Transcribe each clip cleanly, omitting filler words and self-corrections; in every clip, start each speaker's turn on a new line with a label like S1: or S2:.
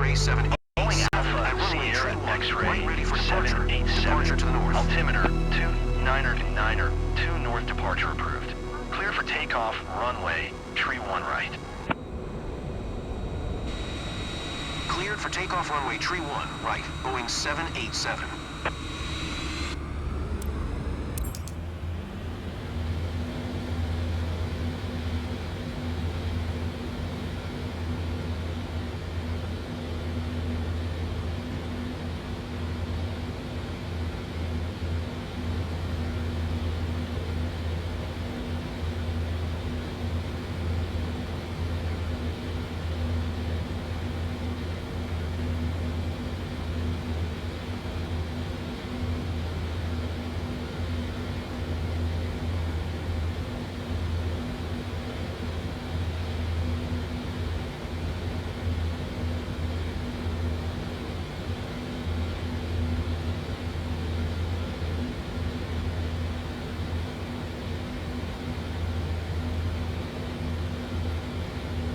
S1: X-ray 787.
S2: Boeing Alpha Sierra X-ray 787.
S1: Departure to the north.
S2: Altimeter 29er, 2 north departure approved. Clear for takeoff, runway, tree 1 right.
S1: Cleared for takeoff runway tree 1 right. Boeing 787.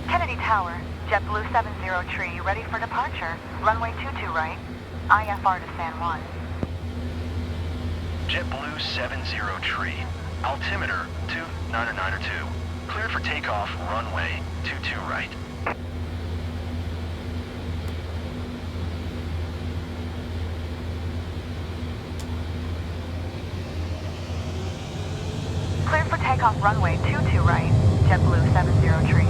S3: Kennedy Tower, JetBlue 70 tree, ready for departure. Runway 22 right, IFR to San Juan.
S2: JetBlue 70 tree. Altimeter 29er, 2. Cleared for takeoff, runway 22 right.
S3: Cleared for takeoff, runway 22 right, JetBlue 70 tree.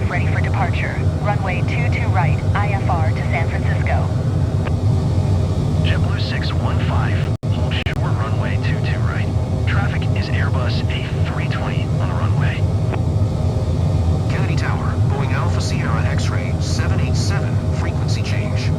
S3: Ready for departure. Runway 22 right, IFR to San Francisco.
S2: JetBlue 615, hold short runway 22 right. Traffic is Airbus A320 on the runway.
S1: Kennedy Tower, Boeing Alpha Sierra X-ray 787, frequency change.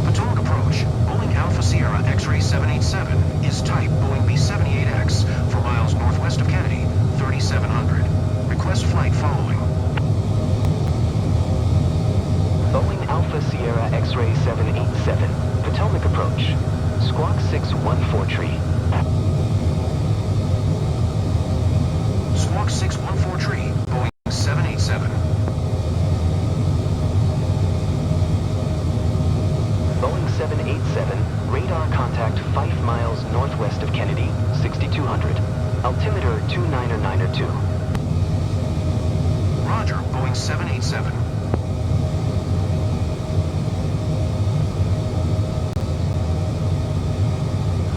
S1: Potomac approach, Boeing Alpha Sierra X-ray 787 is type Boeing B-78X for miles northwest of Kennedy, 3700. Request flight following.
S4: Boeing Alpha Sierra X-ray 787, Potomac approach. Squawk 614 tree.
S1: Squawk 614 tree, Boeing 787.
S4: Boeing 787, radar contact 5 miles northwest of Kennedy, 6200. Altimeter 29er 2.
S1: Roger, Boeing 787.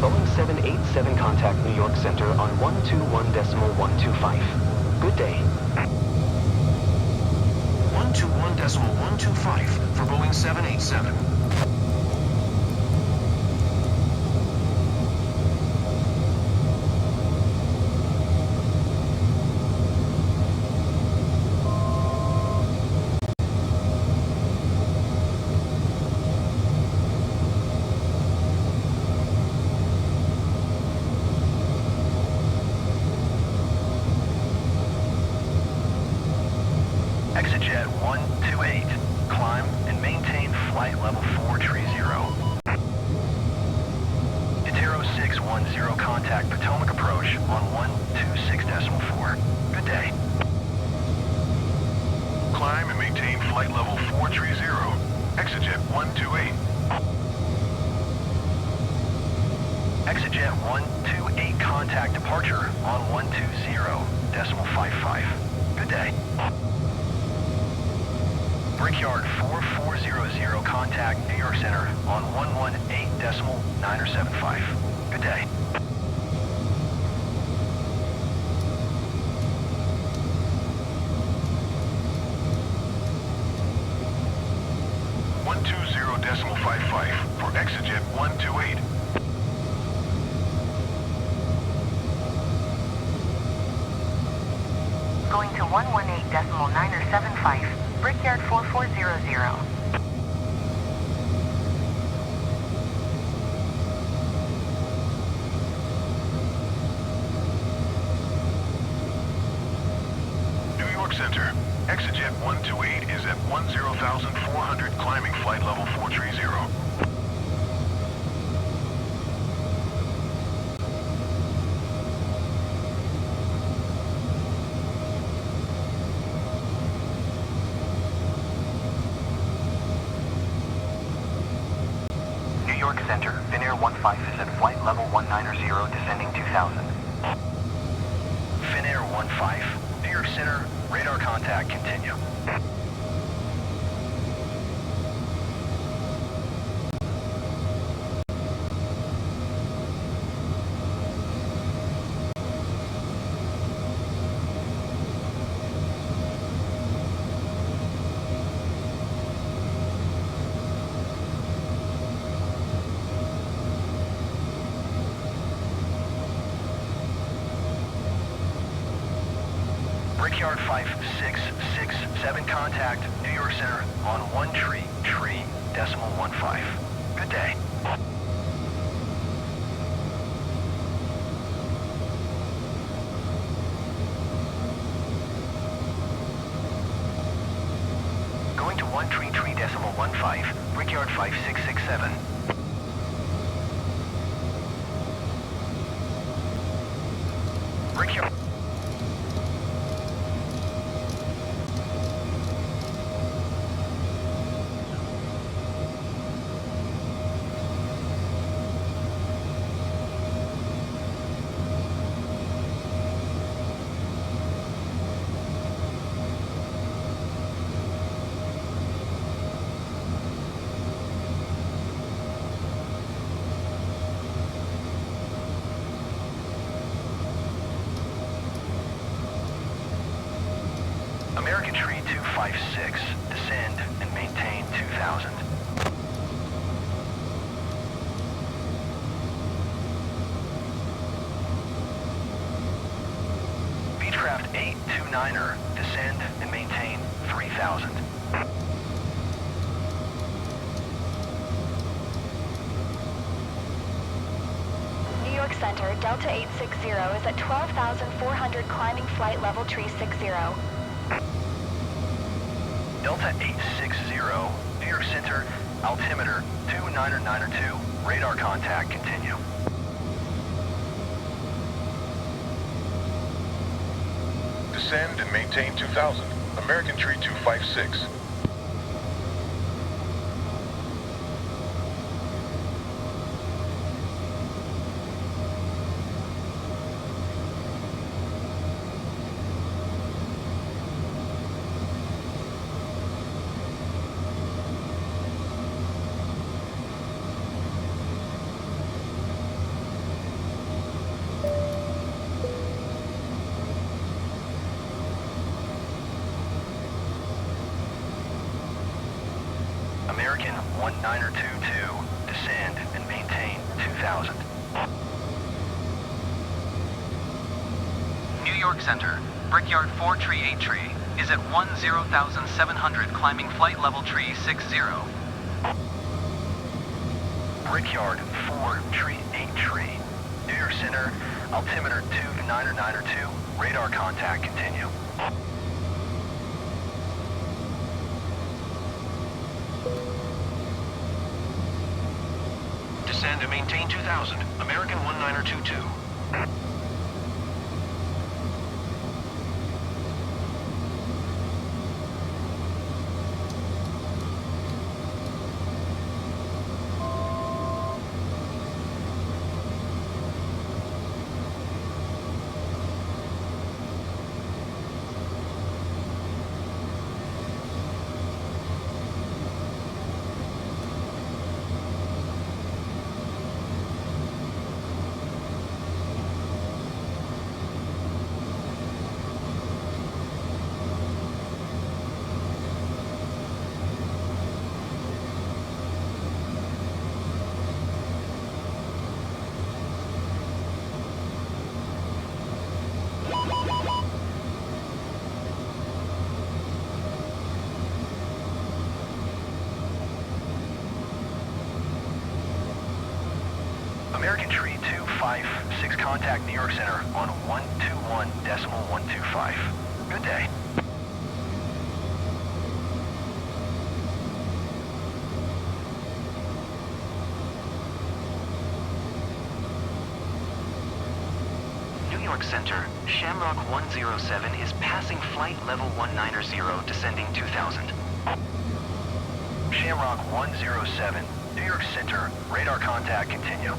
S4: Boeing 787 contact New York Center on 121.125. Good day.
S1: 121.125 for Boeing 787.
S2: ExitJet 128, climb and maintain flight level 430. Itero 610, contact Potomac approach on 126.4. Good day.
S5: Climb and maintain flight level 430. ExitJet 128.
S2: ExitJet 128, contact departure on 120. day. Brickyard 4400, contact New York Center on 118.975. Good day.
S5: for exigent 128.
S3: Going to 118.975, Brickyard 4400.
S5: Center. Exigent 128 is at 10,400, climbing flight level 430.
S2: New York Center, Finnair 15 is at flight level 190, descending 2000. Finnair 15, New York Center, radar contact, continue. Brickyard 5667, contact New York Center on 1.3.15. Good day. Going to 133.15, Brickyard 5667. Brickyard. American Tree 256, descend and maintain 2000. Beechcraft 829er, descend and maintain 3000.
S6: New York Center, Delta 860 is at 12,400, climbing flight level 360.
S2: Delta 860, New York Center, altimeter 2992, radar contact, continue.
S5: Descend and maintain 2000. American Tree 256.
S2: American 1922, descend and maintain 2000.
S7: New York Center, Brickyard 438 is at 10,700, climbing flight level 360.
S2: Brickyard 438, New York Center, altimeter 2992, radar contact, continue.
S1: Descend and maintain 2000. American 1922.
S2: 56, contact New York Center on 121.125. Good day.
S4: New York Center, Shamrock 107 is passing flight level 190, descending 2000.
S2: Shamrock 107, New York Center, radar contact, continue.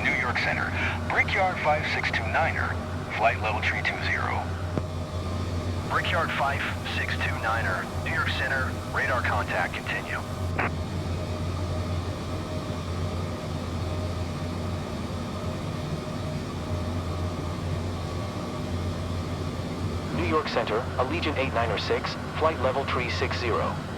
S5: New York Center, Brickyard 5629er, flight level 320.
S2: Brickyard 5629er, New York Center, radar contact, continue.
S4: New York Center, Allegiant 8906, flight level 360.